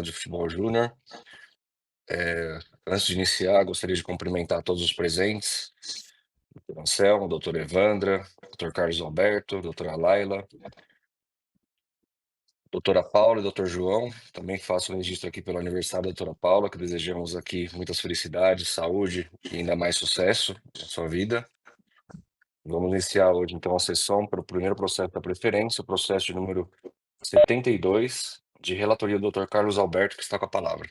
de Futebol Júnior. Antes de iniciar, gostaria de cumprimentar todos os presentes, Dr. Anselmo, doutora Evandra, Dr. Carlos Alberto, doutora Laila, doutora Paula e doutor João. Também faço o registro aqui pelo aniversário da doutora Paula, que desejamos aqui muitas felicidades, saúde e ainda mais sucesso na sua vida. Vamos iniciar hoje, então, a sessão para o primeiro processo da preferência, o processo de número 72, de relatoria do Dr. Carlos Alberto, que está com a palavra.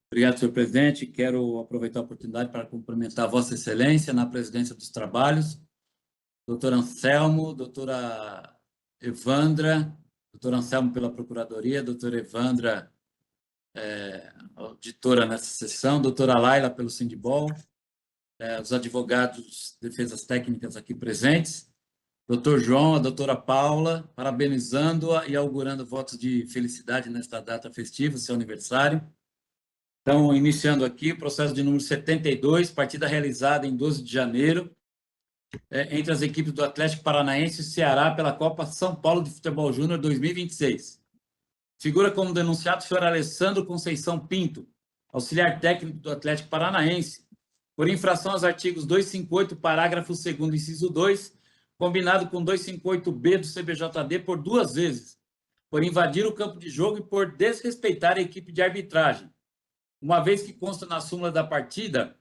Obrigado, senhor presidente. Quero aproveitar a oportunidade para cumprimentar Vossa Excelência na presidência dos trabalhos, doutor Anselmo, doutora Evandra, doutor Anselmo pela Procuradoria, doutora Evandra, auditora nessa sessão, doutora Laila pelo Sindibol, os advogados de defesas técnicas aqui presentes, doutor João, a doutora Paula, parabenizando-a e augurando votos de felicidade nesta data festiva, seu aniversário. Então, iniciando aqui o processo de número 72, partida realizada em 12 de janeiro, entre as equipes do Atlético Paranaense e Ceará pela Copa São Paulo de Futebol Júnior 2026. Figura como denunciado o senhor Alessandro Conceição Pinto, auxiliar técnico do Atlético Paranaense, por infração aos artigos 258, parágrafo 2º, inciso 2, combinado com 258-B do CBJD por 2 vezes, por invadir o campo de jogo e por desrespeitar a equipe de arbitragem, uma vez que consta na súmula da partida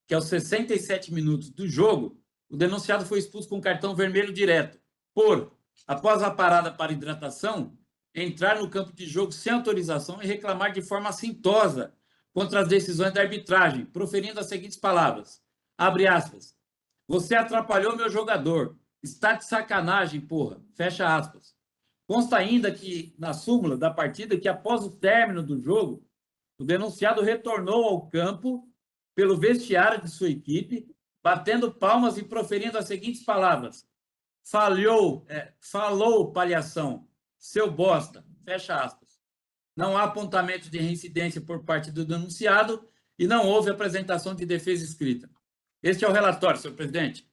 que aos 67 minutos do jogo, o denunciado foi expulso com cartão vermelho direto, por, após a parada para hidratação, entrar no campo de jogo sem autorização e reclamar de forma assintosa contra as decisões da arbitragem, proferindo as seguintes palavras, abre aspas, você atrapalhou meu jogador, está de sacanagem, porra, fecha aspas. Consta ainda que, na súmula da partida, que após o término do jogo, o denunciado retornou ao campo pelo vestiário de sua equipe, batendo palmas e proferindo as seguintes palavras: falou, palhação, seu bosta, fecha aspas. Não há apontamento de reincidência por parte do denunciado e não houve apresentação de defesa escrita. Este é o relatório, senhor presidente.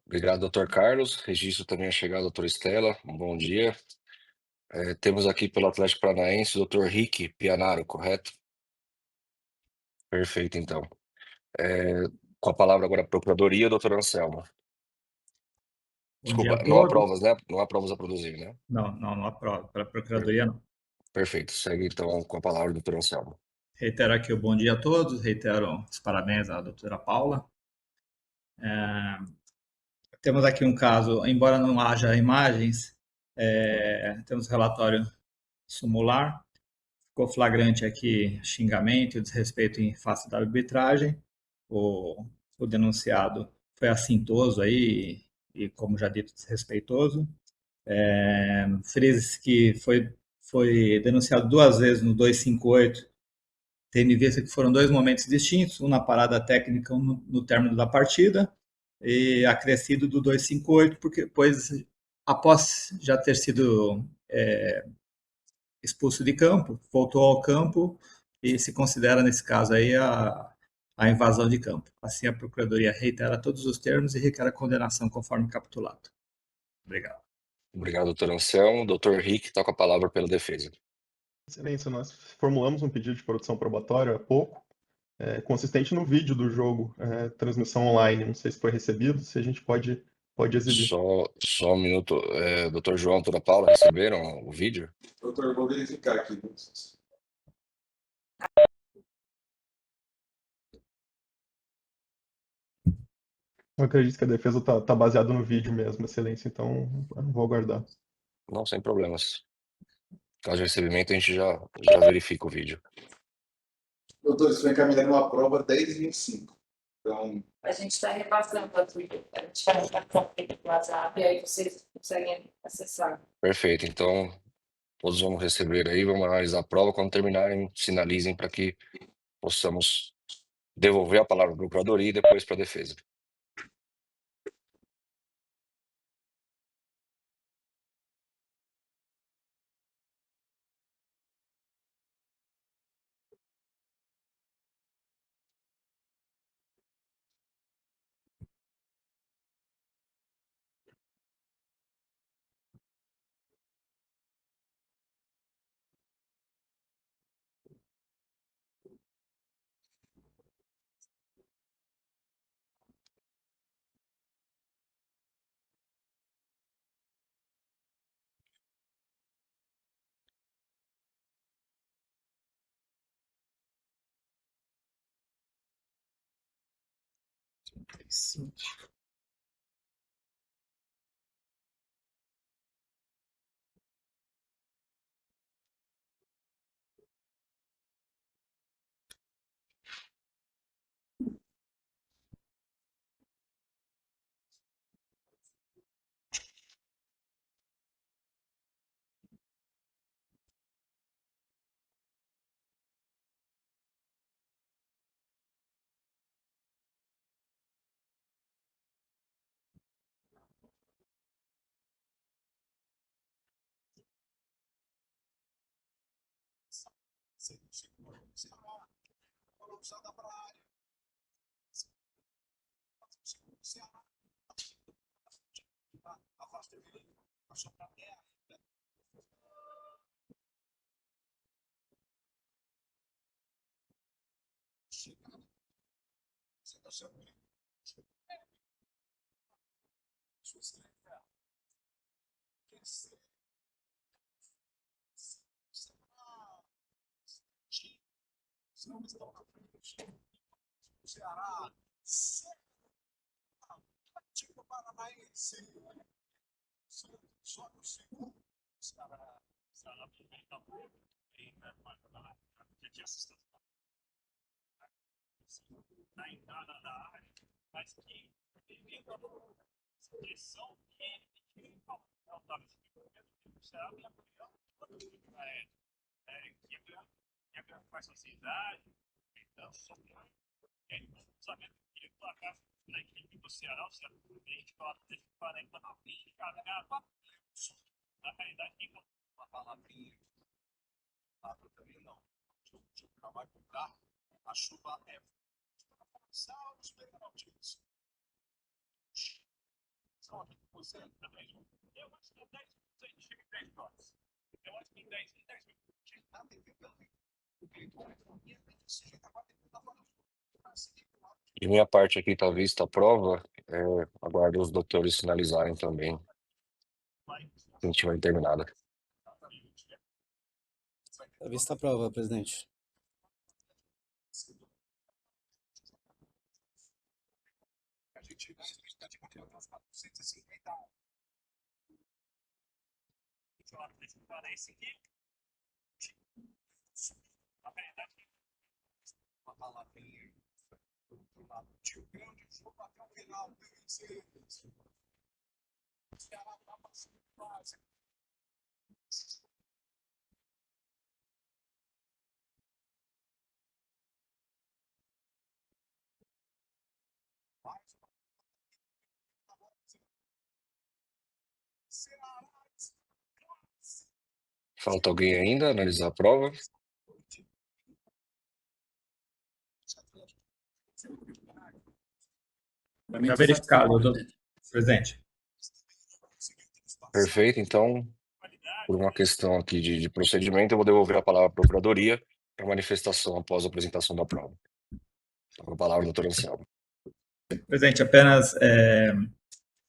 Obrigado, doutor Carlos. Registro também a chegada da doutora Estela. Um bom dia. Temos aqui pelo Atlético Paranaense o doutor Rick Pianaro, correto? Perfeito, então. Com a palavra agora a Procuradoria, doutor Anselmo. Bom dia Desculpa, a não há todos. provas, né? Não há provas a produzir, né? Não aprova. Para a Procuradoria, não. Perfeito. Segue, então, com a palavra, doutor Anselmo. Reitero aqui o bom dia a todos, reitero os parabéns à doutora Paula. Temos aqui um caso, embora não haja imagens, temos relatório sumular. Ficou flagrante aqui xingamento e desrespeito em face da arbitragem. O denunciado foi assintoso aí e, como já dito, desrespeitoso. Frise que foi denunciado 2 vezes no 258, tendo em vista que foram 2 momentos distintos, um na parada técnica, um no término da partida, e acrescido do 258, pois após já ter sido expulso de campo, voltou ao campo e se considera, nesse caso aí, a invasão de campo. Assim, a Procuradoria reitera todos os termos e requer a condenação conforme capitulado. Obrigado. Obrigado, doutor Anselmo. Doutor Rick, está com a palavra pela defesa. Excelência, nós formulamos um pedido de produção probatória há pouco, consistente no vídeo do jogo, transmissão online. Não sei se foi recebido, se a gente pode exibir. Só um minuto. Doutor João, doutora Paula, receberam o vídeo? Doutor, eu vou verificar aqui. Eu acredito que a defesa está baseada no vídeo mesmo, Excelência, então eu vou aguardar. Não, sem problemas. Caso de recebimento, a gente já verifica o vídeo. Doutor, isso foi encaminhado uma prova 10h25. Então, A gente está repassando a Twitter, a gente vai repassar aqui no WhatsApp e aí vocês conseguem acessar. Perfeito. Então, todos vamos receber aí, vamos analisar a prova. Quando terminarem, sinalizem para que possamos devolver a palavra para a Procuradoria e depois para a defesa. De minha parte aqui está vista a prova, aguardo os doutores sinalizarem também. A gente vai terminada. Está vista a prova, presidente. Falta alguém ainda analisar a prova? Já verificado, presidente. Perfeito, então, por uma questão aqui de procedimento, eu vou devolver a palavra à Procuradoria para manifestação após a apresentação da prova. Então, com a palavra, doutor Anselmo. Presidente, apenas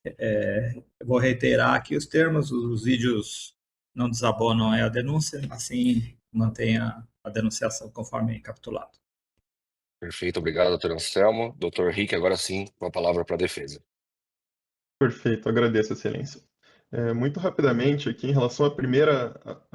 eu vou reiterar aqui os termos, os vídeos não desabonam a denúncia, assim mantenha a denunciação conforme capitulado. Perfeito, obrigado, doutor Anselmo. Doutor Rick, agora sim, com a palavra para a defesa. Perfeito, agradeço, excelência. Muito rapidamente aqui, em relação à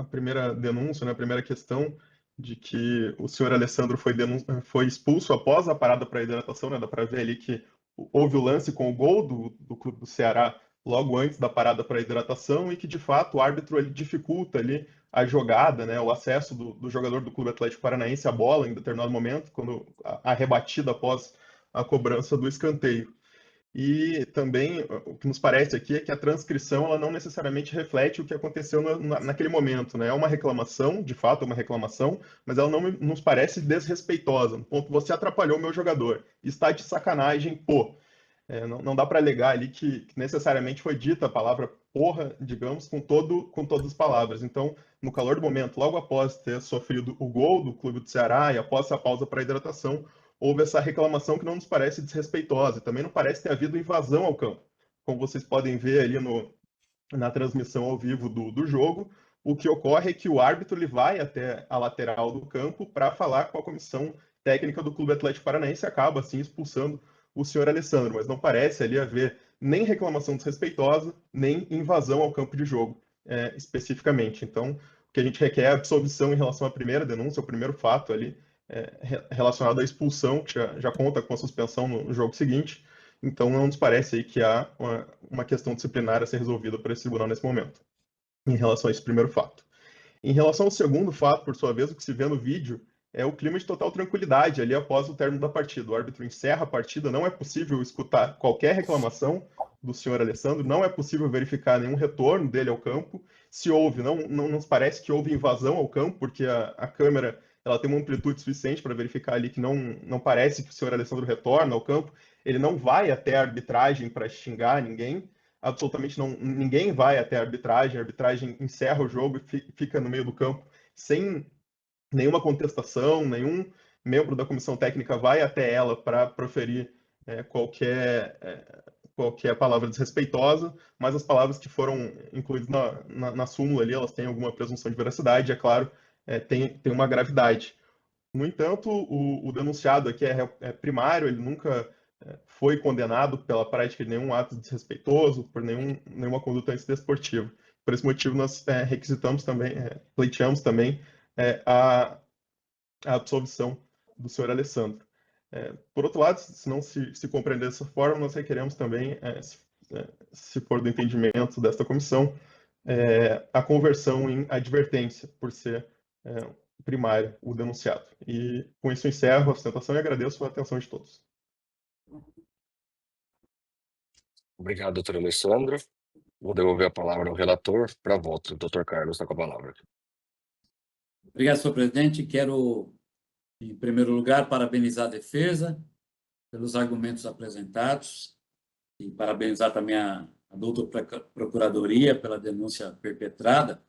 primeira denúncia, né, a primeira questão de que o senhor Alessandro foi expulso após a parada para hidratação, né, dá para ver ali que houve o lance com o gol do Clube do Ceará logo antes da parada para hidratação e que, de fato, o árbitro ele dificulta ali a jogada, né, o acesso do jogador do Clube Atlético Paranaense à bola em determinado momento, quando a rebatida após a cobrança do escanteio. E também o que nos parece aqui é que a transcrição ela não necessariamente reflete o que aconteceu naquele momento, né? É uma reclamação, de fato é uma reclamação, mas ela não nos parece desrespeitosa. No ponto, você atrapalhou o meu jogador, está de sacanagem, pô. Não dá para alegar ali que necessariamente foi dita a palavra porra, digamos, com todas as palavras. Então, no calor do momento, logo após ter sofrido o gol do Clube do Ceará e após a pausa para hidratação, houve essa reclamação que não nos parece desrespeitosa. Também não parece ter havido invasão ao campo. Como vocês podem ver ali na transmissão ao vivo do jogo, o que ocorre é que o árbitro ele vai até a lateral do campo para falar com a comissão técnica do Clube Atlético Paranaense e acaba, assim, expulsando o senhor Alessandro, mas não parece ali haver nem reclamação desrespeitosa, nem invasão ao campo de jogo, especificamente. Então, o que a gente requer é absolvição em relação à primeira denúncia, o primeiro fato ali, relacionado à expulsão, que já conta com a suspensão no jogo seguinte. Então, não nos parece aí que há uma questão disciplinar a ser resolvida por esse tribunal nesse momento, em relação a esse primeiro fato. Em relação ao segundo fato, por sua vez, o que se vê no vídeo é o clima de total tranquilidade ali após o término da partida. O árbitro encerra a partida, não é possível escutar qualquer reclamação do senhor Alessandro, não é possível verificar nenhum retorno dele ao campo. Se houve, não nos parece que houve invasão ao campo, porque a câmera ela tem uma amplitude suficiente para verificar ali que não parece que o senhor Alessandro retorna ao campo. Ele não vai até a arbitragem para xingar ninguém, absolutamente não, ninguém vai até a arbitragem encerra o jogo e fica no meio do campo sem nenhuma contestação, nenhum membro da comissão técnica vai até ela para proferir qualquer palavra desrespeitosa, mas as palavras que foram incluídas na súmula ali, elas têm alguma presunção de veracidade, é claro, tem uma gravidade. No entanto, o denunciado aqui é primário, ele nunca foi condenado pela prática de nenhum ato desrespeitoso, por nenhuma conduta antidesportiva. Por esse motivo, nós requisitamos também, pleiteamos também a absolvição do senhor Alessandro. Por outro lado, se não se compreender dessa forma, nós requeremos também, se for do entendimento desta comissão, a conversão em advertência, por ser primário o denunciado. E com isso encerro a sustentação e agradeço a atenção de todos. Obrigado, doutor Alessandro. Vou devolver a palavra ao relator para voto. Doutor Carlos está com a palavra. Obrigado, senhor presidente. Quero, em primeiro lugar, parabenizar a defesa pelos argumentos apresentados e parabenizar também a doutora Procuradoria pela denúncia perpetrada.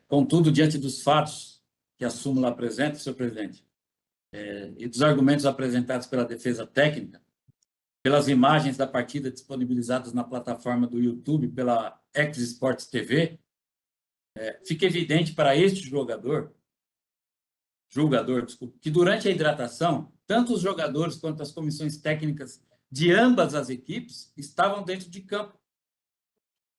Contudo, diante dos fatos que a súmula apresenta, senhor presidente, e dos argumentos apresentados pela defesa técnica, pelas imagens da partida disponibilizadas na plataforma do YouTube pela X Sports TV, fica evidente para este julgador, desculpa, que durante a hidratação, tanto os jogadores quanto as comissões técnicas de ambas as equipes estavam dentro de campo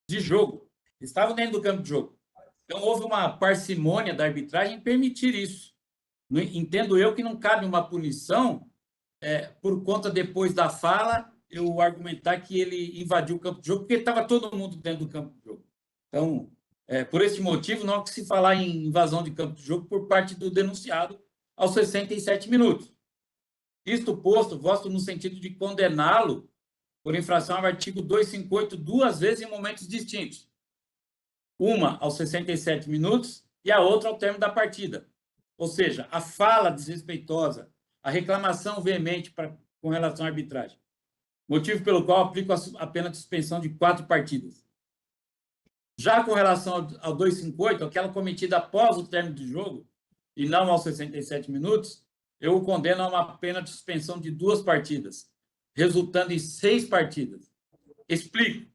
de jogo, estavam dentro do campo de jogo. Então, houve uma parcimônia da arbitragem em permitir isso. Entendo eu que não cabe uma punição por conta, depois da fala, eu argumentar que ele invadiu o campo de jogo, porque estava todo mundo dentro do campo de jogo. Então, por esse motivo, não há que se falar em invasão de campo de jogo por parte do denunciado aos 67 minutos. Isto posto, voto no sentido de condená-lo por infração ao artigo 258 duas vezes em momentos distintos. Uma aos 67 minutos e a outra ao término da partida. Ou seja, a fala desrespeitosa, a reclamação veemente com relação à arbitragem. Motivo pelo qual aplico a pena de suspensão de 4 partidas. Já com relação ao 258, aquela cometida após o término do jogo, e não aos 67 minutos, eu o condeno a uma pena de suspensão de 2 partidas, resultando em 6 partidas. Explico.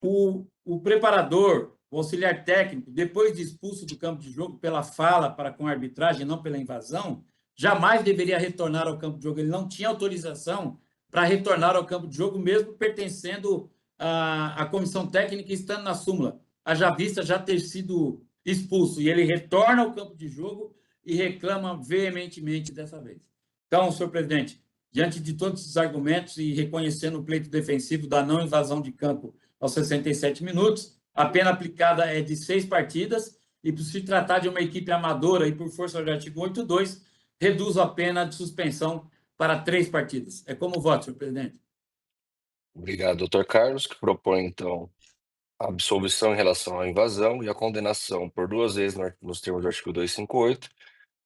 O preparador, o auxiliar técnico, depois de expulso do campo de jogo pela fala para com a arbitragem, não pela invasão, jamais deveria retornar ao campo de jogo. Ele não tinha autorização para retornar ao campo de jogo, mesmo pertencendo à comissão técnica e estando na súmula, haja vista já ter sido expulso. E ele retorna ao campo de jogo e reclama veementemente dessa vez. Então, senhor presidente, diante de todos esses argumentos e reconhecendo o pleito defensivo da não invasão de campo aos 67 minutos, a pena aplicada é de 6 partidas e, por se tratar de uma equipe amadora e por força do artigo 82, reduzo a pena de suspensão para 3 partidas. É como voto, senhor presidente. Obrigado, doutor Carlos, que propõe, então, a absolvição em relação à invasão e a condenação por 2 vezes nos termos do artigo 258,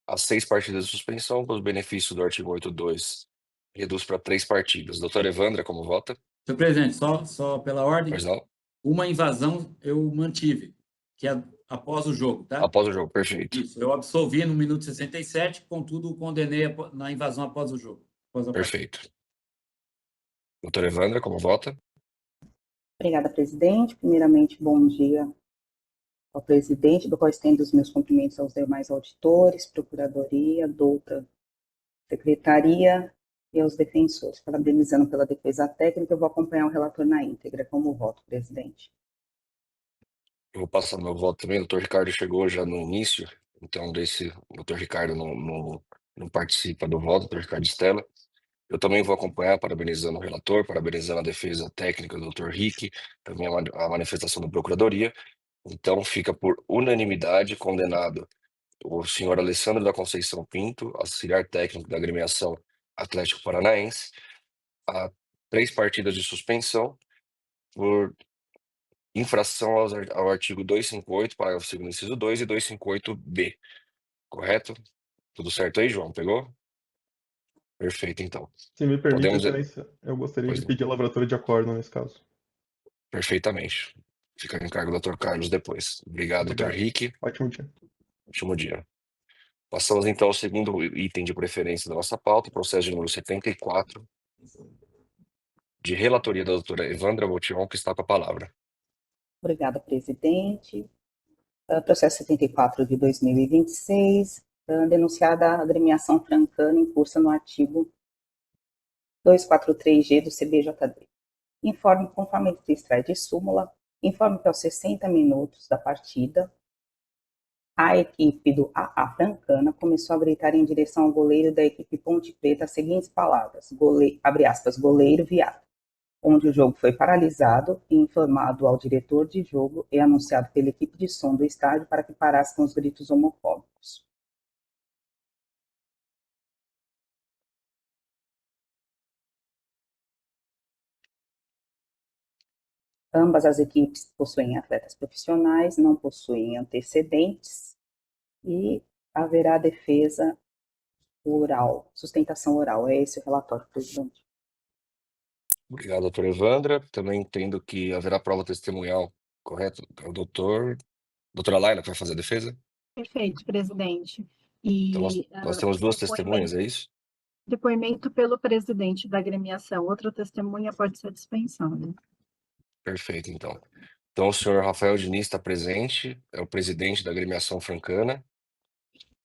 a 6 partidas de suspensão, pelos benefícios do artigo 82, reduz para 3 partidas. Doutor Evandra, como vota? Senhor presidente, só pela ordem, Pois não? uma invasão eu mantive, que é após o jogo, tá? Após o jogo, perfeito. Isso, eu absolvi no minuto 67, contudo, condenei na invasão após o jogo. Perfeito. Doutor Evandra, como vota? Obrigada, presidente. Primeiramente, bom dia ao presidente, do qual estendo os meus cumprimentos aos demais auditores, procuradoria, douta secretaria e aos defensores. Parabenizando pela defesa técnica, eu vou acompanhar o relator na íntegra. Como voto, presidente? Eu vou passar meu voto também. O doutor Ricardo chegou já no início, então o doutor Ricardo não participa do voto, o doutor Ricardo Stella. Eu também vou acompanhar, parabenizando o relator, parabenizando a defesa técnica do doutor Rick, também a manifestação da Procuradoria. Então, fica por unanimidade condenado o senhor Alessandro da Conceição Pinto, auxiliar técnico da agremiação Atlético Paranaense, a 3 partidas de suspensão por infração ao artigo 258, parágrafo 2º, inciso 2 e 258-B. Correto? Tudo certo aí, João? Pegou? Perfeito, então. Se me permite, Podemos. Excelência, eu gostaria Pois de não. pedir a lavratura de acordo nesse caso. Perfeitamente. Fica em cargo do Dr. Carlos depois. Obrigado, Dr. Obrigado. Rick. Ótimo dia. Ótimo dia. Passamos então ao segundo item de preferência da nossa pauta, processo de número 74, de relatoria da doutora Evandra Botion, que está com a palavra. Obrigada, presidente. Processo 74 de 2026, denunciada a agremiação francana em curso no artigo 243G do CBJD. Informe, conforme se extrai de súmula, informe que aos 60 minutos da partida, a equipe do AA Francana começou a gritar em direção ao goleiro da equipe Ponte Preta as seguintes palavras, abre aspas, goleiro viado, onde o jogo foi paralisado e informado ao diretor de jogo e anunciado pela equipe de som do estádio para que parasse com os gritos homofóbicos. Ambas as equipes possuem atletas profissionais, não possuem antecedentes e haverá defesa oral, sustentação oral. É esse o relatório, presidente. Obrigado, doutora Evandra. Também entendo que haverá prova testemunhal, correto? É o doutora Laila que vai fazer a defesa? Perfeito, presidente. Então, nós temos 2 testemunhas, é isso? Depoimento pelo presidente da agremiação. Outra testemunha pode ser dispensada. Perfeito, então. Então, o senhor Rafael Diniz está presente, é o presidente da agremiação francana.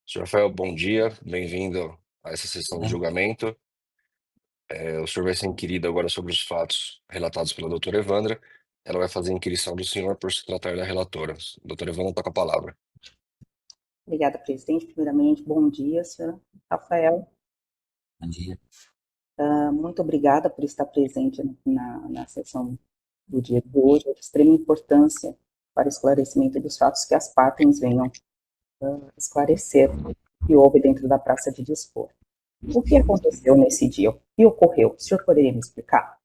Senhor Rafael, bom dia, bem-vindo a essa sessão de julgamento. O senhor vai ser inquirido agora sobre os fatos relatados pela doutora Evandra. Ela vai fazer a inquirição do senhor por se tratar da relatora. Doutora Evandra, toca a palavra. Obrigada, presidente. Primeiramente, bom dia, senhor Rafael. Bom dia. Muito obrigada por estar presente na sessão do dia de hoje. É de extrema importância para o esclarecimento dos fatos que as partes venham esclarecer o que houve dentro da praça de dispor. O que aconteceu nesse dia? O que ocorreu? O senhor poderia me explicar?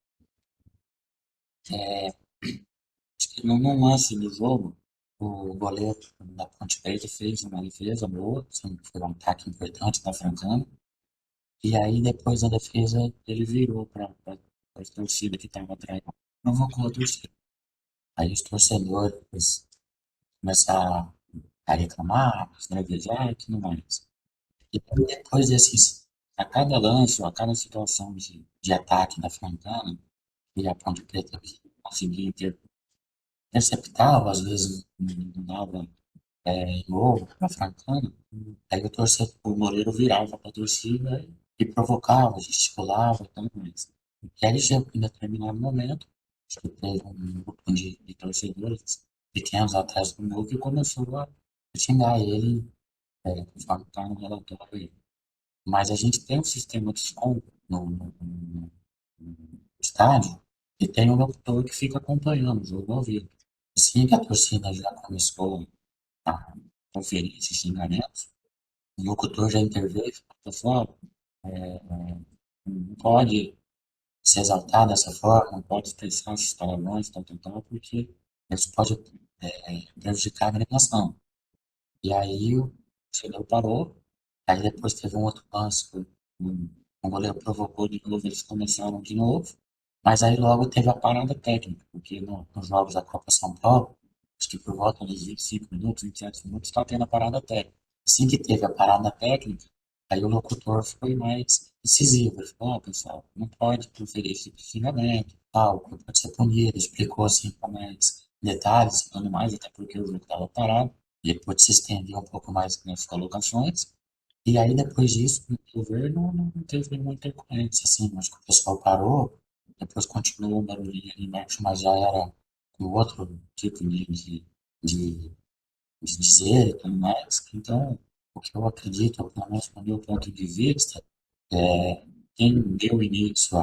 Acho que no lance do jogo, o goleiro da Ponte Preta fez uma defesa boa, foi um ataque importante da Francana. E aí, depois da defesa, ele virou para a torcida que estava atrás, provocou a torcida. Aí os torcedores começaram a reclamar, a esbravejar e tudo mais. E aí, depois desses, a cada lance, ou a cada situação de ataque da Francana, e a Ponte Preta conseguia interceptava, às vezes não dava gol para Francana, aí o goleiro virava para a torcida e provocava, gesticulava e tudo mais. E aí chegou em determinado momento, acho que teve um grupo de torcedores pequenos atrás do gol que começou a xingar ele, conforme está no relatório aí. Mas a gente tem um sistema de som no estádio e tem um locutor que fica acompanhando o jogo ao vivo. Assim que a torcida já começou a conferir esses xingamentos, o locutor já interveio e falou, não pode se exaltar dessa forma, não pode expressar esses palavrões, tal, porque isso pode prejudicar a agremiação. E aí o torcedor parou, aí depois teve um outro lance, o goleiro provocou de novo, eles começaram de novo, mas aí logo teve a parada técnica, porque nos jogos da Copa São Paulo, acho que por volta dos 25 minutos, 27 minutos, está tendo a parada técnica. Assim que teve a parada técnica, aí o locutor foi mais incisivo, ele falou, pessoal, não pode proferir esse tipo de xingamento, tal, pode ser punido, explicou assim com mais detalhes e tudo mais, até porque o jogo estava parado, ele pôde se estender um pouco mais nas colocações, E aí, depois disso, no governo, não teve nenhuma intercorrência, assim, acho que o pessoal parou, depois continuou o barulhinho ali embaixo, mas já era com outro tipo de, de dizer e tudo mais. Então, o que eu acredito, pelo menos do meu ponto de vista, é, quem deu início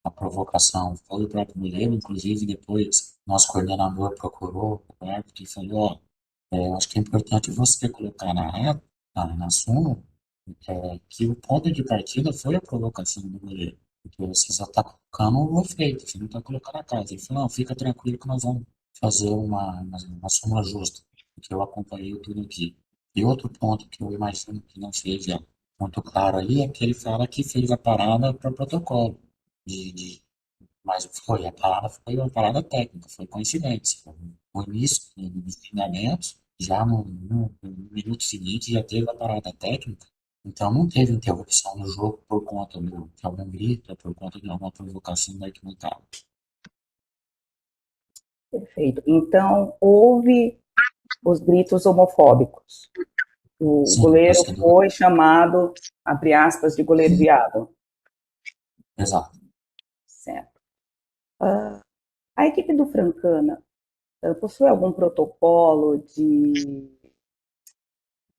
à provocação foi o próprio goleiro, inclusive depois nosso coordenador procurou o árbitro e falou, ó, eu acho que é importante você colocar na súmula que o ponto de partida foi a provocação do goleiro. Porque você só está colocando o efeito, você não está colocando a casa. Ele falou, não, fica tranquilo que nós vamos fazer uma súmula justa, porque eu acompanhei tudo aqui. E outro ponto que eu imagino que não seja muito claro ali é que ele fala que fez a parada para protocolo. Mas foi uma parada técnica, foi coincidência. O início dos treinamentos, já no minuto seguinte, já teve a parada técnica, então não teve interrupção no jogo por conta de algum grito, por conta de alguma provocação da arquibancada. Perfeito. Então, houve os gritos homofóbicos. O Sim, goleiro torcedor, foi chamado, abre aspas, de goleiro viado. exato. Certo. A equipe do Francana possui algum protocolo de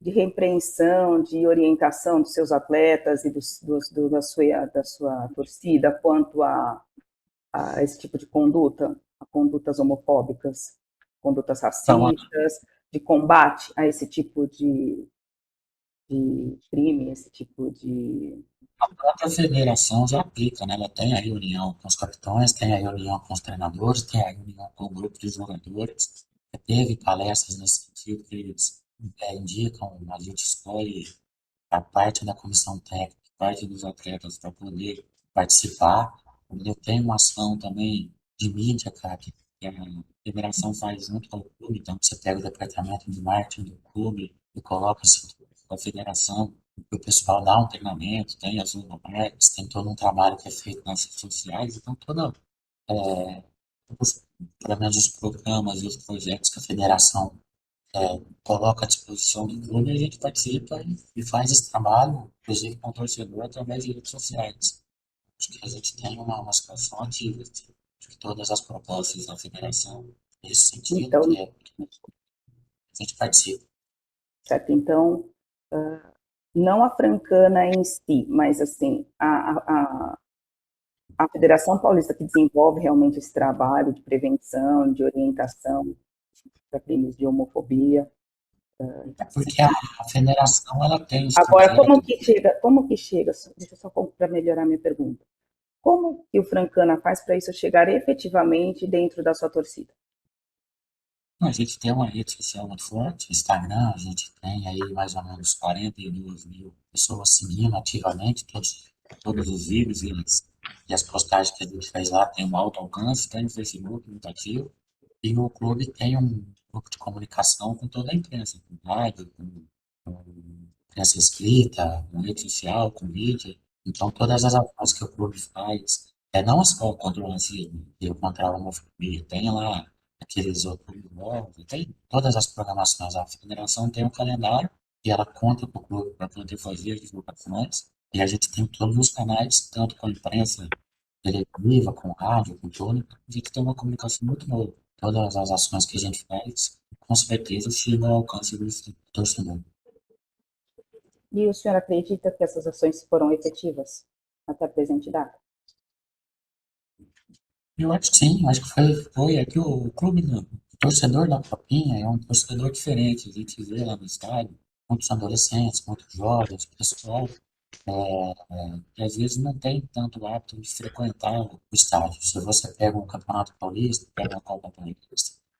repreensão, de orientação dos seus atletas e da sua torcida quanto a esse tipo de conduta, a condutas homofóbicas, condutas Então, racistas, de combate a esse tipo de crime, esse tipo de... a própria federação já aplica, né? Ela tem a reunião com os capitães, tem a reunião com os treinadores, tem a reunião com o grupo de jogadores. Teve palestras nesse sentido que eles indicam, a gente escolhe a parte da comissão técnica, parte dos atletas para poder participar. Eu tenho uma ação também de mídia, cara, que a federação faz junto com o clube, então você pega o departamento de marketing do clube e coloca isso com a federação, o pessoal dá um treinamento, tem as logomarcas, tem todo um trabalho que é feito nas redes sociais, então pelo menos os programas e os projetos que a federação coloca à disposição do clube, a gente participa e faz esse trabalho, inclusive com o torcedor, através de redes sociais. Acho que a gente tem uma situação ativa de todas as propostas da federação nesse sentido, Então, a gente participa. certo, então, não a Francana em si, mas assim, a Federação Paulista que desenvolve realmente esse trabalho de prevenção, de orientação para crimes de homofobia. Porque a federação ela tem os Agora, projetos. como que chega, deixa eu só para melhorar minha pergunta, como que o Francana faz para isso chegar efetivamente dentro da sua torcida? A gente tem uma rede social muito forte, Instagram, a gente tem aí mais ou menos 42 mil pessoas seguindo ativamente todos os vídeos e as postagens que a gente faz lá tem um alto alcance, tem no Facebook muito ativo, e o clube tem um grupo de comunicação com toda a imprensa, com rádio, com imprensa escrita, com rede social, com mídia. Então, todas as ações que o clube faz, não só contra o racismo e contra a homofobia, tem lá aqueles outubro novos, tem todas as programações. A federação tem um calendário e ela conta com o clube para poder fazer as divulgações. E a gente tem todos os canais, tanto com a imprensa televiva, com rádio, com tudo. A gente tem uma comunicação muito boa. Todas as ações que a gente faz, com certeza, chegam ao alcance do torcedor. E o senhor acredita que essas ações foram efetivas até a presente data? Eu acho que sim, acho que foi aqui o clube, o torcedor da Copinha é um torcedor diferente. A gente vê lá no estádio muitos adolescentes, muitos jovens, pessoal que às vezes não tem tanto hábito de frequentar o estádio. Se você pega um Campeonato Paulista, pega uma Copa Paulista,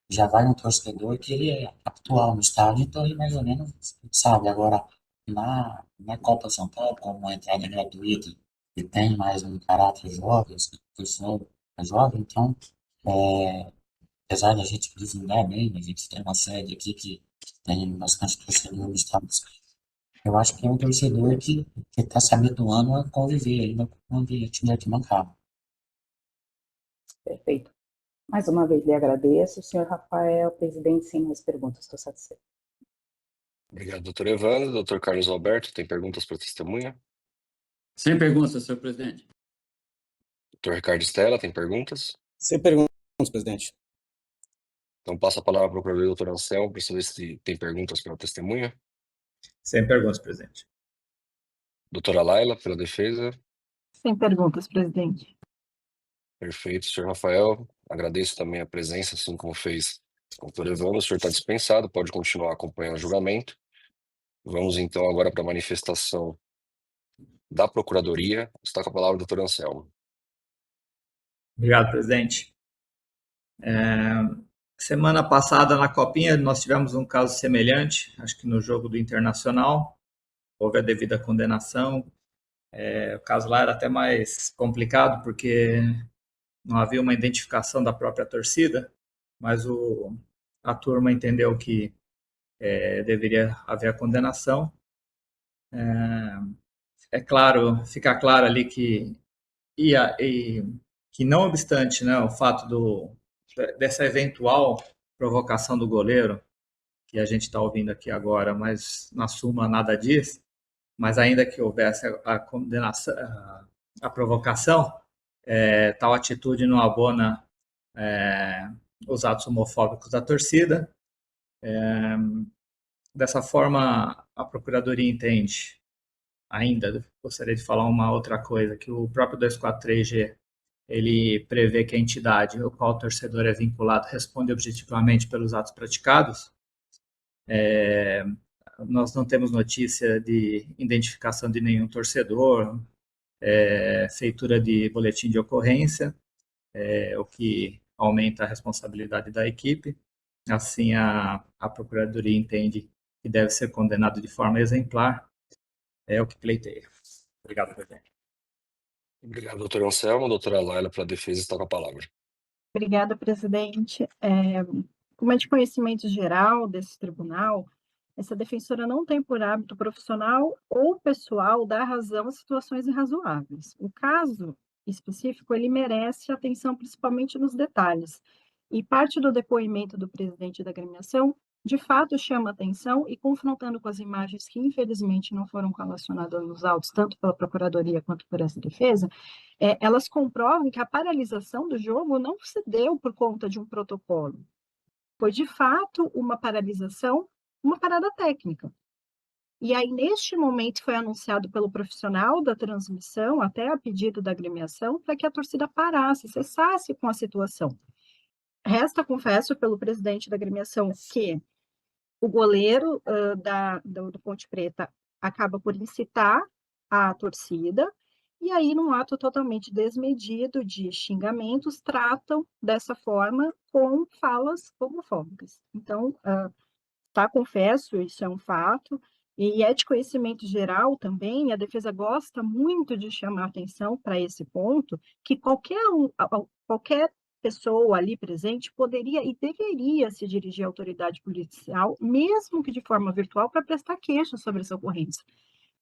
já vai um torcedor que ele é habitual no estádio, então ele mais ou menos sabe. Agora, na Copa São Paulo, como uma entrada gratuita e tem mais um caráter jovem, assim, o pessoal é jovem, então, apesar da gente divulgar bem, a gente tem uma sede aqui que tem bastante torcedor no estado. Eu acho que é um torcedor que está se habituando a conviver ainda com o ambiente de arquibancada. Perfeito. Mais uma vez lhe agradeço. Senhor Rafael, presidente, sem mais perguntas, estou satisfeito. Obrigado, doutor Evandro. Doutor Carlos Alberto, tem perguntas para a testemunha? Sem perguntas, senhor presidente. Doutor Ricardo Stella, tem perguntas? Sem perguntas, presidente. Então, passo a palavra para o procurador doutor Anselmo para saber se tem perguntas para a testemunha. Sem perguntas, presidente. Doutora Laila, pela defesa. Sem perguntas, presidente. Perfeito, senhor Rafael. Agradeço também a presença, assim como fez o doutor Evandro. O senhor está dispensado, pode continuar acompanhando o julgamento. Vamos então agora para a manifestação da Procuradoria. Está com a palavra o doutor Anselmo. Obrigado, presidente. Semana passada, na Copinha, nós tivemos um caso semelhante, acho que no jogo do Internacional. Houve a devida condenação. O caso lá era até mais complicado, porque não havia uma identificação da própria torcida, mas a turma entendeu que deveria haver a condenação. É claro, fica claro ali que que não obstante, né, o fato dessa eventual provocação do goleiro, que a gente está ouvindo aqui agora, mas na suma nada diz, mas ainda que houvesse a condenação, a provocação, tal atitude não abona os atos homofóbicos da torcida. Dessa forma, a Procuradoria entende, ainda gostaria de falar uma outra coisa, que o próprio 243G ele prevê que a entidade ao qual o torcedor é vinculado responde objetivamente pelos atos praticados. Nós não temos notícia de identificação de nenhum torcedor, feitura de boletim de ocorrência, o que aumenta a responsabilidade da equipe. Assim, a Procuradoria entende que deve ser condenado de forma exemplar. É o que pleiteia. Obrigado, presidente. Obrigado, doutor Anselmo. Doutora Laila, pela defesa, está com a palavra. Obrigada, presidente. Como é de conhecimento geral desse tribunal, essa defensora não tem por hábito profissional ou pessoal dar razão a situações irrazoáveis. O caso específico, ele merece atenção principalmente nos detalhes. E parte do depoimento do presidente da agremiação, de fato, chama atenção e confrontando com as imagens que, infelizmente, não foram relacionadas nos autos, tanto pela Procuradoria quanto por essa defesa, elas comprovam que a paralisação do jogo não se deu por conta de um protocolo. Foi, de fato, uma paralisação, uma parada técnica. E aí, neste momento, foi anunciado pelo profissional da transmissão, até a pedido da agremiação, para que a torcida parasse, cessasse com a situação. Resta, confesso, pelo presidente da agremiação, que o goleiro do Ponte Preta acaba por incitar a torcida, e aí, num ato totalmente desmedido de xingamentos, tratam dessa forma com falas homofóbicas. Então, confesso, isso é um fato, e é de conhecimento geral também, a defesa gosta muito de chamar atenção para esse ponto, que qualquer pessoa ali presente poderia e deveria se dirigir à autoridade policial, mesmo que de forma virtual, para prestar queixa sobre essa ocorrência.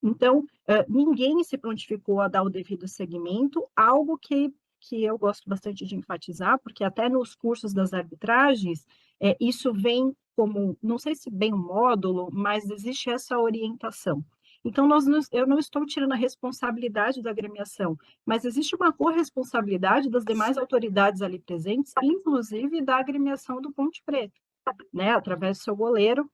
Então, ninguém se prontificou a dar o devido seguimento, algo que eu gosto bastante de enfatizar, porque até nos cursos das arbitragens, isso vem como, não sei se bem um módulo, mas existe essa orientação. Então, eu não estou tirando a responsabilidade da agremiação, mas existe uma corresponsabilidade das demais autoridades ali presentes, inclusive da agremiação do Ponte Preta, né, através do seu goleiro,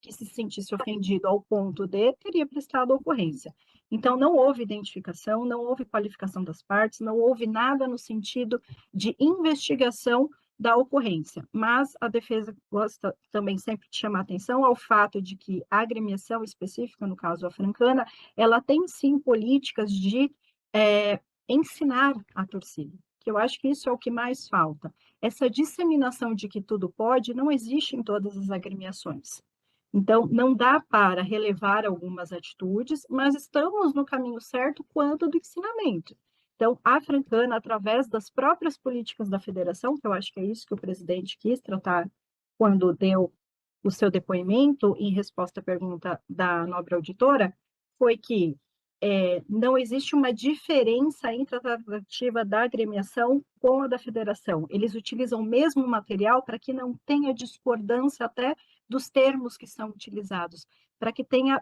que se sentisse ofendido ao ponto de teria prestado a ocorrência. Então, não houve identificação, não houve qualificação das partes, não houve nada no sentido de investigação da ocorrência, mas a defesa gosta também sempre de chamar atenção ao fato de que a agremiação específica, no caso a francana, ela tem sim políticas de ensinar a torcida, que eu acho que isso é o que mais falta. Essa disseminação de que tudo pode não existe em todas as agremiações. Então, não dá para relevar algumas atitudes, mas estamos no caminho certo quanto do ensinamento. Então, a francana, através das próprias políticas da federação, que eu acho que é isso que o presidente quis tratar quando deu o seu depoimento em resposta à pergunta da nobre auditora, foi que não existe uma diferença entre a tratativa da agremiação com a da federação. Eles utilizam o mesmo material para que não tenha discordância até dos termos que são utilizados. para que tenha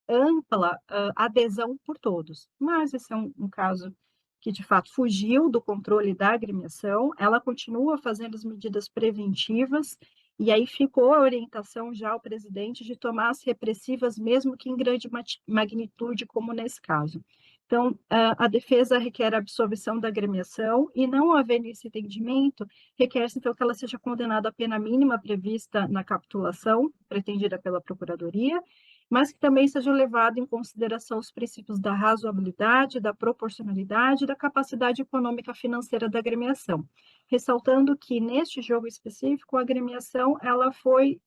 ampla adesão por todos. Mas esse é um caso que, de fato, fugiu do controle da agremiação, ela continua fazendo as medidas preventivas, e aí ficou a orientação já ao presidente de tomar as repressivas, mesmo que em grande magnitude, como nesse caso. Então, a defesa requer a absolvição da agremiação, e não havendo esse entendimento, requer-se, então, que ela seja condenada à pena mínima prevista na capitulação, pretendida pela Procuradoria, mas que também seja levado em consideração os princípios da razoabilidade, da proporcionalidade e da capacidade econômica financeira da agremiação. Ressaltando que, neste jogo específico, a agremiação ela foi,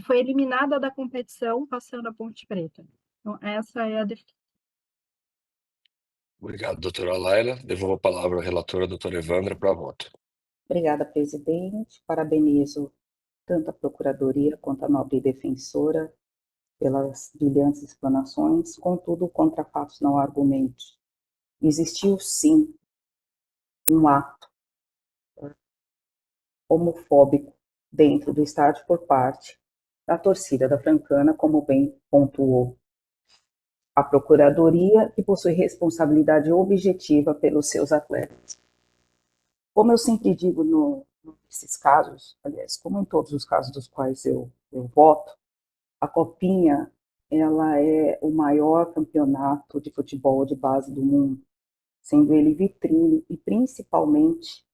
foi eliminada da competição, passando a Ponte Preta. Então, essa é a defesa. Obrigado, doutora Laila. Devolvo a palavra à relatora, doutora Evandra, para voto. Obrigada, presidente. Parabenizo tanto a Procuradoria quanto a nobre defensora pelas brilhantes explanações. Contudo, contra fatos não há argumentos. Existiu, sim, um ato homofóbico dentro do estádio por parte da torcida da Francana, como bem pontuou a Procuradoria, que possui responsabilidade objetiva pelos seus atletas. Como eu sempre digo nesses casos, aliás, como em todos os casos dos quais eu voto, a Copinha ela é o maior campeonato de futebol de base do mundo, sendo ele vitrine e principalmente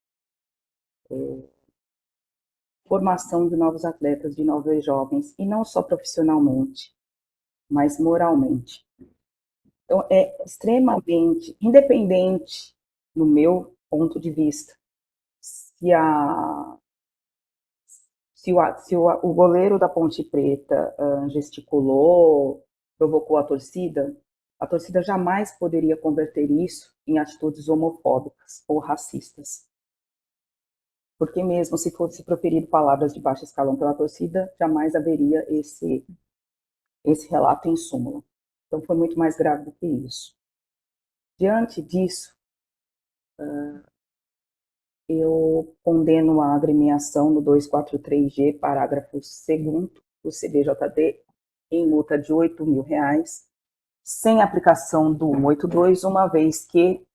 formação de novos atletas, de novos jovens, e não só profissionalmente, mas moralmente. Então, é extremamente independente, no meu ponto de vista, se o goleiro da Ponte Preta gesticulou, provocou a torcida jamais poderia converter isso em atitudes homofóbicas ou racistas. Porque mesmo se fosse proferido palavras de baixo escalão pela torcida, jamais haveria esse relato em súmula. Então, foi muito mais grave do que isso. Diante disso, eu condeno a agremiação no 243G, parágrafo 2º do CBJD, em multa de R$ 8.000, sem aplicação do 182, uma vez que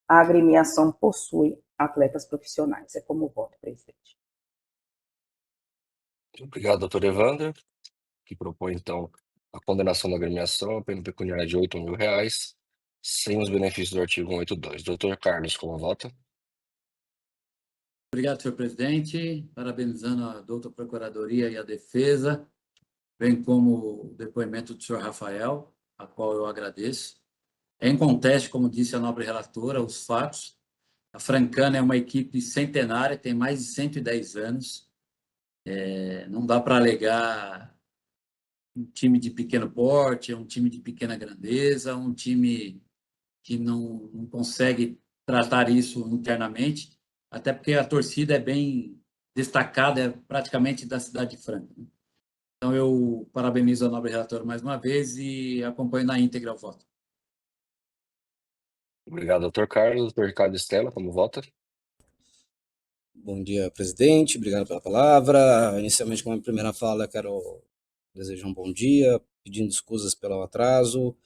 a agremiação possui atletas profissionais. É como voto, presidente. Obrigado, doutora Evandra, que propõe, então, a condenação da agremiação a pena pecuniária de R$ 8.000, sem os benefícios do artigo 182. Doutor Carlos, como vota? Obrigado, senhor presidente. Parabenizando a doutora Procuradoria e a defesa, bem como o depoimento do senhor Rafael, a qual eu agradeço. É inconteste, como disse a nobre relatora, os fatos. A Francana é uma equipe centenária, tem mais de 110 anos. Não dá para alegar um time de pequeno porte, um time de pequena grandeza, um time que não consegue tratar isso internamente, até porque a torcida é bem destacada, é praticamente da cidade de Franca. Então, eu parabenizo a nobre relatora mais uma vez e acompanho na íntegra o voto. Obrigado, doutor Carlos. Doutor Ricardo Estela, como vota? Bom dia, presidente. Obrigado pela palavra. Inicialmente, como a primeira fala, quero desejar um bom dia, pedindo escusas pelo atraso.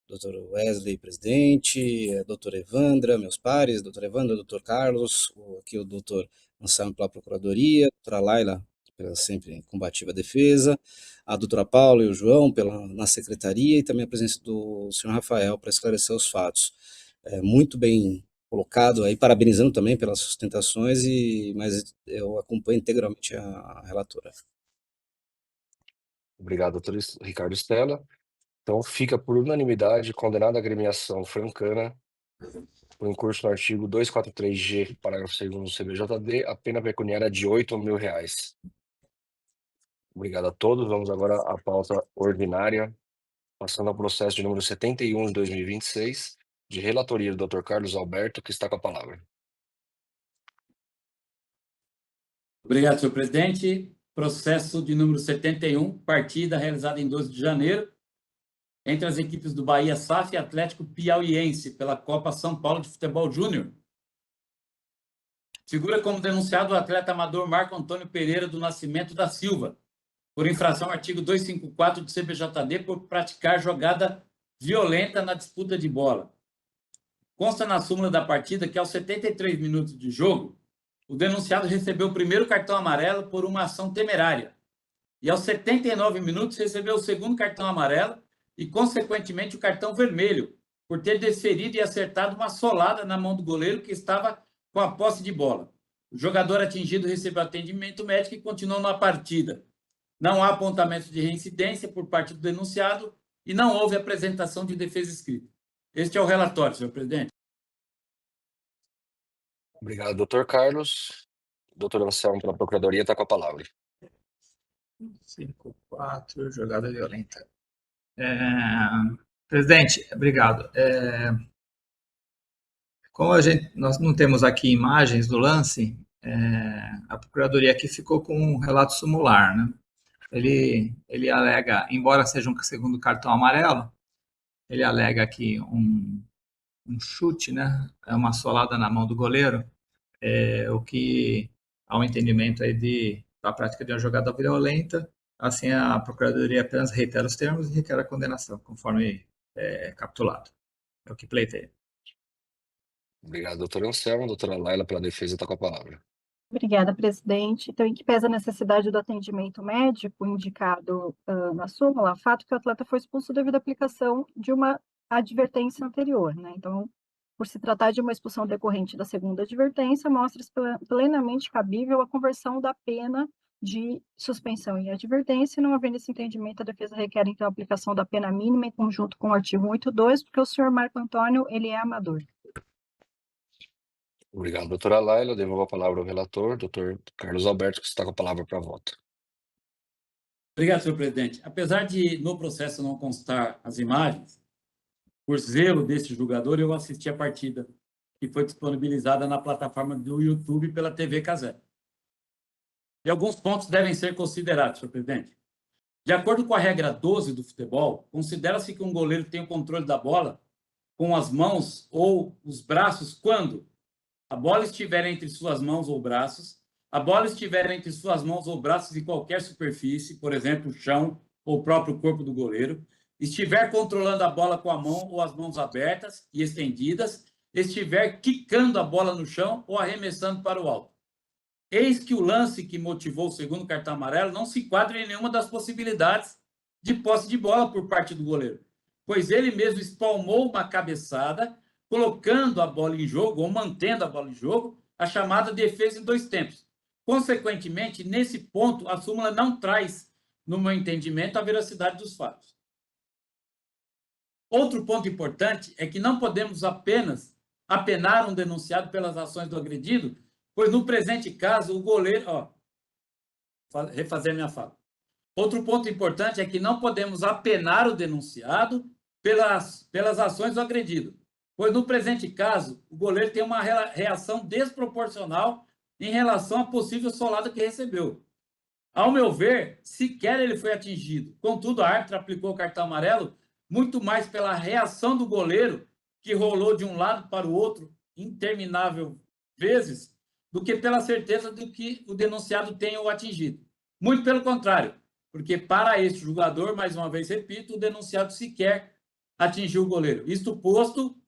Doutor Wesley, presidente, doutora Evandra, meus pares, doutora Evandra, doutor Carlos, aqui o doutor Anselmo pela Procuradoria, doutora Laila pela sempre combativa defesa, a doutora Paula e o João na secretaria e também a presença do senhor Rafael para esclarecer os fatos. Muito bem colocado aí, parabenizando também pelas sustentações, mas eu acompanho integralmente a relatora. Obrigado, doutor Ricardo Estela. Então, fica por unanimidade condenada a agremiação francana por incurso no artigo 243G, parágrafo 2º do CBJD, a pena pecuniária de R$ 8.000. Obrigado a todos. Vamos agora à pauta ordinária, passando ao processo de número 71 de 2026, de relatoria do Dr. Carlos Alberto, que está com a palavra. Obrigado, senhor presidente. Processo de número 71, partida realizada em 12 de janeiro, entre as equipes do Bahia SAF e Atlético Piauiense, pela Copa São Paulo de Futebol Júnior. Figura como denunciado o atleta amador Marco Antônio Pereira do Nascimento da Silva, por infração ao artigo 254 do CBJD por praticar jogada violenta na disputa de bola. Consta na súmula da partida que, aos 73 minutos de jogo, o denunciado recebeu o primeiro cartão amarelo por uma ação temerária e, aos 79 minutos, recebeu o segundo cartão amarelo e, consequentemente, o cartão vermelho, por ter desferido e acertado uma solada na mão do goleiro que estava com a posse de bola. O jogador atingido recebeu atendimento médico e continuou na partida. Não há apontamento de reincidência por parte do denunciado e não houve apresentação de defesa escrita. Este é o relatório, senhor presidente. Obrigado, doutor Carlos. Doutor Anselmo, pela Procuradoria, está com a palavra. 5-4, jogada violenta. Presidente, obrigado. Como nós não temos aqui imagens do lance, a Procuradoria aqui ficou com um relato sumular, né? Ele alega, embora seja um segundo cartão amarelo, ele alega aqui um chute, né? É uma solada na mão do goleiro, o que há um entendimento aí da prática de uma jogada violenta. Assim, a Procuradoria apenas reitera os termos e requer a condenação, conforme capitulado. É o que pleiteia. Obrigado, doutor Anselmo. Doutora Laila, pela defesa, está com a palavra. Obrigada, presidente. Então, em que pese a necessidade do atendimento médico indicado na súmula, fato que o atleta foi expulso devido à aplicação de uma advertência anterior, né? Então, por se tratar de uma expulsão decorrente da segunda advertência, mostra-se plenamente cabível a conversão da pena de suspensão em advertência, e não havendo esse entendimento, a defesa requer, então, a aplicação da pena mínima em conjunto com o artigo 182, porque o senhor Marco Antônio, ele é amador. Obrigado, doutora Laila. Devolvo a palavra ao relator, doutor Carlos Alberto, que está com a palavra para voto. Obrigado, senhor presidente. Apesar de, no processo, não constar as imagens, por zelo desse julgador, eu assisti a partida que foi disponibilizada na plataforma do YouTube pela TV Casé. E alguns pontos devem ser considerados, senhor presidente. De acordo com a regra 12 do futebol, considera-se que um goleiro tem o controle da bola com as mãos ou os braços quando a bola estiver entre suas mãos ou braços, a bola estiver entre suas mãos ou braços em qualquer superfície, por exemplo, o chão ou o próprio corpo do goleiro, estiver controlando a bola com a mão ou as mãos abertas e estendidas, estiver quicando a bola no chão ou arremessando para o alto. Eis que o lance que motivou o segundo cartão amarelo não se enquadra em nenhuma das possibilidades de posse de bola por parte do goleiro, pois ele mesmo espalmou uma cabeçada, colocando a bola em jogo, ou mantendo a bola em jogo, a chamada defesa em dois tempos. Consequentemente, nesse ponto, a súmula não traz, no meu entendimento, a veracidade dos fatos. Outro ponto importante é que não podemos apenas apenar um denunciado pelas ações do agredido, pois no presente caso, o goleiro... refazer minha fala. Outro ponto importante é que não podemos apenar o denunciado pelas ações do agredido, pois no presente caso, o goleiro tem uma reação desproporcional em relação à possível solada que recebeu. Ao meu ver, sequer ele foi atingido. Contudo, a árbitra aplicou o cartão amarelo muito mais pela reação do goleiro, que rolou de um lado para o outro interminável vezes, do que pela certeza de que o denunciado tenha o atingido. Muito pelo contrário, porque para este jogador, mais uma vez repito, o denunciado sequer atingiu o goleiro. Isto posto,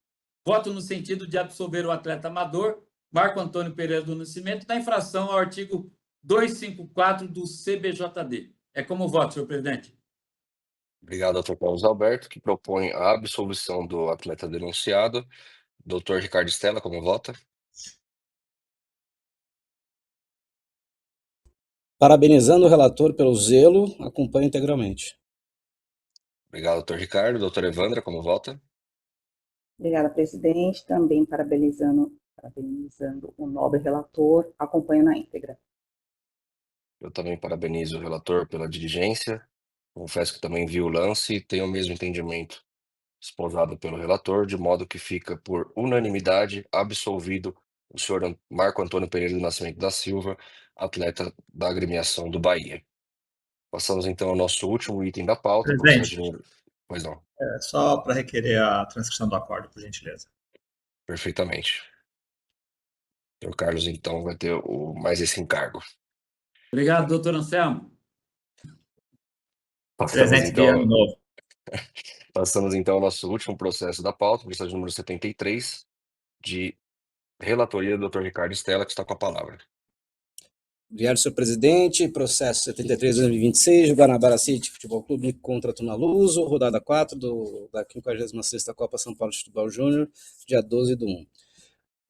voto no sentido de absolver o atleta amador, Marco Antônio Pereira do Nascimento, da infração ao artigo 254 do CBJD. É como voto, senhor presidente. Obrigado, doutor Carlos Alberto, que propõe a absolvição do atleta denunciado. Doutor Ricardo Stella, como vota? Parabenizando o relator pelo zelo, acompanho integralmente. Obrigado, doutor Ricardo. Doutora Evandra, como vota? Obrigada, presidente. Também parabenizando o nobre relator, acompanho na íntegra. Eu também parabenizo o relator pela diligência. Confesso que também vi o lance e tenho o mesmo entendimento esposado pelo relator, de modo que fica por unanimidade absolvido o senhor Marco Antônio Pereira do Nascimento da Silva, atleta da agremiação do Bahia. Passamos então ao nosso último item da pauta. Presidente. Pois não. Só para requerer a transcrição do acordo, por gentileza. Perfeitamente. O Carlos, então, vai ter mais esse encargo. Obrigado, doutor Anselmo. Presente de ano novo. Passamos então ao nosso último processo da pauta, processo número 73, de relatoria do Dr. Ricardo Stella, que está com a palavra. Obrigado, senhor presidente. Processo 73/2026, Guanabara City Futebol Clube contra Tunaluso, rodada 4 da 56ª Copa São Paulo de Futebol Júnior, dia 12/1.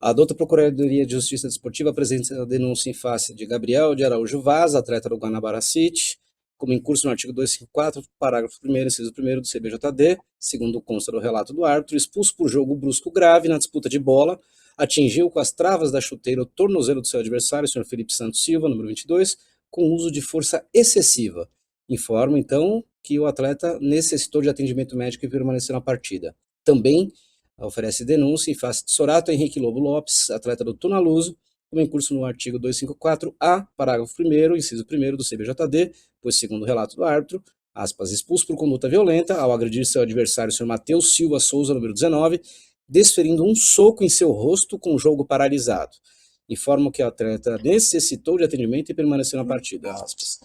A douta Procuradoria de Justiça Desportiva apresenta a denúncia em face de Gabriel de Araújo Vaz, atleta do Guanabara City, como em curso no artigo 254, parágrafo 1º, inciso 1º do CBJD, segundo consta do relato do árbitro, expulso por jogo brusco grave na disputa de bola, atingiu com as travas da chuteira o tornozelo do seu adversário, o senhor Felipe Santos Silva, número 22, com uso de força excessiva. Informa, então, que o atleta necessitou de atendimento médico e permaneceu na partida. Também oferece denúncia em face de Sorato Henrique Lobo Lopes, atleta do Tunaluso, como em curso no artigo 254-A, parágrafo 1º, inciso 1º do CBJD, pois, segundo o relato do árbitro, aspas, expulso por conduta violenta ao agredir seu adversário, o senhor Matheus Silva Souza, número 19, desferindo um soco em seu rosto com o jogo paralisado. Informa que o atleta necessitou de atendimento e permaneceu na partida, aspas.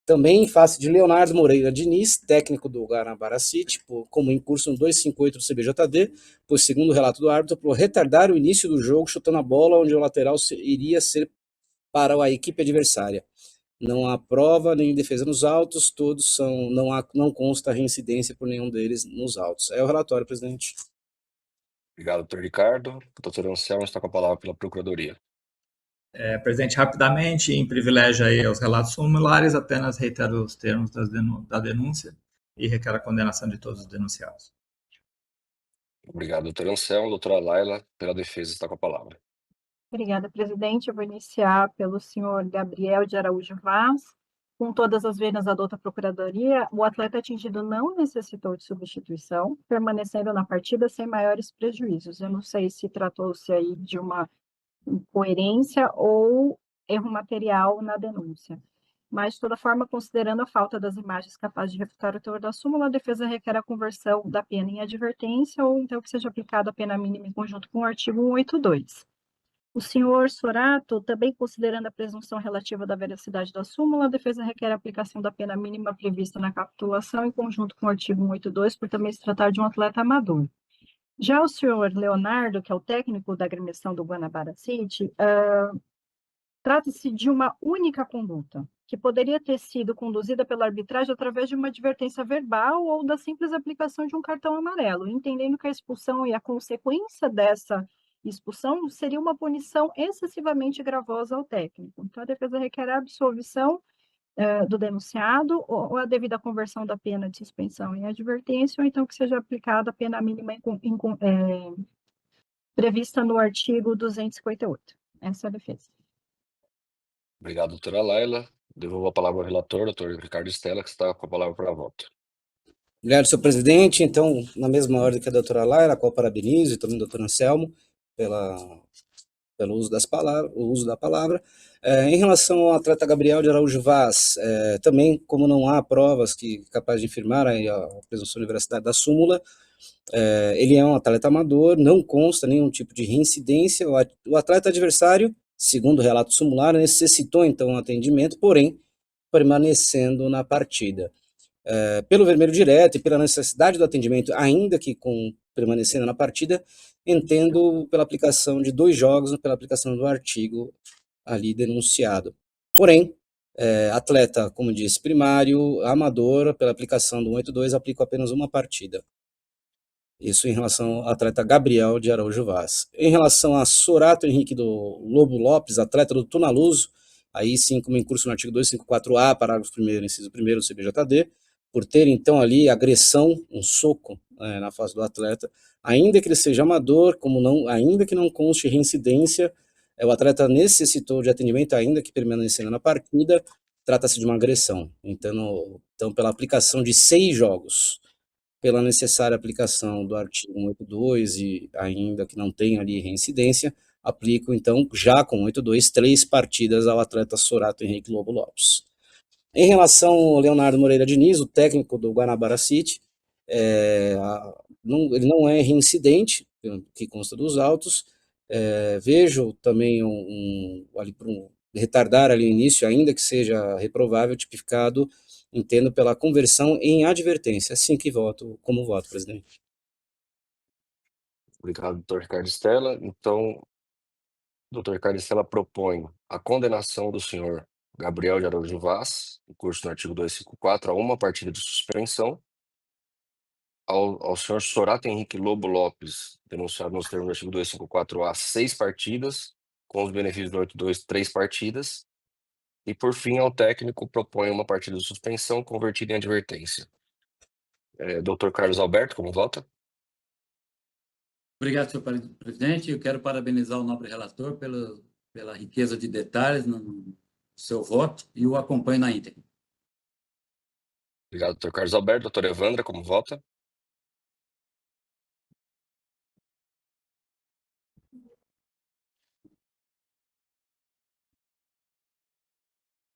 Também em face de Leonardo Moreira Diniz, técnico do Guanabara City, como em curso no 258 do CBJD, pois, segundo o relato do árbitro, por retardar o início do jogo chutando a bola onde o lateral iria ser para a equipe adversária. Não há prova nem defesa nos autos, todos são, não consta reincidência por nenhum deles nos autos. É o relatório, presidente. Obrigado, doutor Ricardo. O doutor Anselmo está com a palavra pela Procuradoria. Presidente, rapidamente, em privilégio aí aos relatos sumulares, apenas reitero os termos da denúncia e requer a condenação de todos os denunciados. Obrigado, doutor Anselmo. Doutora Laila, pela defesa, está com a palavra. Obrigada, presidente. Eu vou iniciar pelo senhor Gabriel de Araújo Vaz. Com todas as venas da douta Procuradoria, o atleta atingido não necessitou de substituição, permanecendo na partida sem maiores prejuízos. Eu não sei se tratou-se aí de uma incoerência ou erro material na denúncia. Mas, de toda forma, considerando a falta das imagens capazes de refutar o teor da súmula, a defesa requer a conversão da pena em advertência ou então que seja aplicada a pena mínima em conjunto com o artigo 182. O senhor Sorato, também considerando a presunção relativa da veracidade da súmula, a defesa requer a aplicação da pena mínima prevista na capitulação em conjunto com o artigo 182, por também se tratar de um atleta amador. Já o senhor Leonardo, que é o técnico da agremiação do Guanabara City, trata-se de uma única conduta, que poderia ter sido conduzida pela arbitragem através de uma advertência verbal ou da simples aplicação de um cartão amarelo, entendendo que a expulsão e a consequência dessa expulsão seria uma punição excessivamente gravosa ao técnico. Então, a defesa requer a absolvição do denunciado ou a devida conversão da pena de suspensão em advertência, ou então que seja aplicada a pena mínima prevista no artigo 258. Essa é a defesa. Obrigado, doutora Laila. Devolvo a palavra ao relator, doutor Ricardo Stella, que está com a palavra para voto. Obrigado, senhor presidente. Então, na mesma ordem que a doutora Laila, a qual parabenizo, e também o doutor Anselmo, pelo uso da palavra. Em relação ao atleta Gabriel de Araújo Vaz, também, como não há provas capazes de infirmar a presunção de veracidade da súmula, ele é um atleta amador, não consta nenhum tipo de reincidência. O atleta adversário, segundo o relato sumular, necessitou, então, um atendimento, porém, permanecendo na partida. Pelo vermelho direto e pela necessidade do atendimento, ainda que permanecendo na partida, entendo pela aplicação de 2 jogos, pela aplicação do artigo ali denunciado. Porém, atleta, como disse, primário, amador, pela aplicação do 182, aplico apenas uma partida. Isso em relação ao atleta Gabriel de Araújo Vaz. Em relação a Sorato Henrique do Lobo Lopes, atleta do Tunaluso, aí sim, como em curso no artigo 254-A, parágrafo 1º, inciso 1º do CBJD, por ter, então, ali agressão, um soco na face do atleta, ainda que ele seja amador, ainda que não conste reincidência, o atleta necessitou de atendimento, ainda que permanecendo na partida, trata-se de uma agressão. Então, pela aplicação de 6 jogos, pela necessária aplicação do artigo 182 e ainda que não tenha ali reincidência, aplico, então, já com 182, 3 partidas ao atleta Sorato Henrique Lobo Lopes. Em relação ao Leonardo Moreira Diniz, o técnico do Guanabara City, ele não é reincidente, que consta dos autos. Vejo também retardar ali o início, ainda que seja reprovável, tipificado entendo pela conversão em advertência. Assim que voto, como voto, presidente. Obrigado, doutor Ricardo Stella. Então, doutor Ricardo Stella propõe a condenação do senhor Gabriel de Araújo Vaz, em curso no artigo 254, a uma partida de suspensão, ao senhor Sorato Henrique Lobo Lopes, denunciado nos termos do artigo 254A, 6 partidas, com os benefícios do 82, 3 partidas, e por fim, ao técnico, propõe uma partida de suspensão convertida em advertência. Doutor Carlos Alberto, como vota? Obrigado, senhor presidente. Eu quero parabenizar o nobre relator pela riqueza de detalhes no seu voto e o acompanho na íntegra. Obrigado, doutor Carlos Alberto. Doutora Evandra, como vota?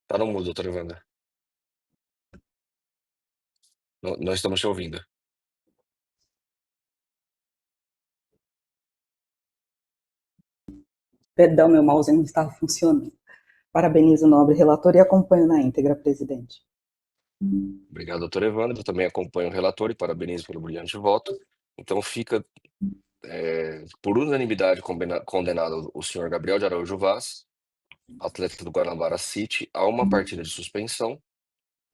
Tá no mudo, doutora Evandra. Não estamos te ouvindo. Perdão, meu mouse não estava funcionando. Parabenizo o nobre relator e acompanho na íntegra, presidente. Obrigado, doutora Evandra. Eu também acompanho o relator e parabenizo pelo brilhante voto. Então fica, por unanimidade, condenado o senhor Gabriel de Araújo Vaz, atleta do Guanabara City, a uma partida de suspensão,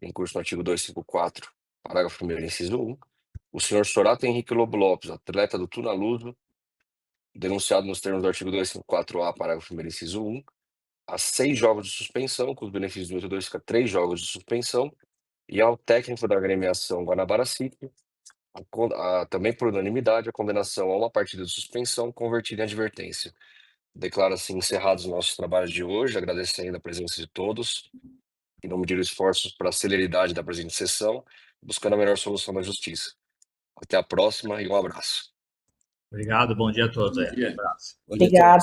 em curso no artigo 254, parágrafo 1º, inciso 1. O senhor Sorato Henrique Lobo Lopes, atleta do Tunaluso, denunciado nos termos do artigo 254A, parágrafo 1º, inciso 1, a 6 jogos de suspensão, com os benefícios do 82, fica 3 jogos de suspensão, e ao técnico da agremiação Guanabara City, também por unanimidade, a condenação a uma partida de suspensão convertida em advertência. Declaro assim encerrados os nossos trabalhos de hoje, agradecendo a presença de todos e não medir esforços para a celeridade da presente sessão, buscando a melhor solução da justiça. Até a próxima e um abraço. Obrigado, bom dia a todos. Bom dia. Um abraço. Bom dia a todos. Obrigada.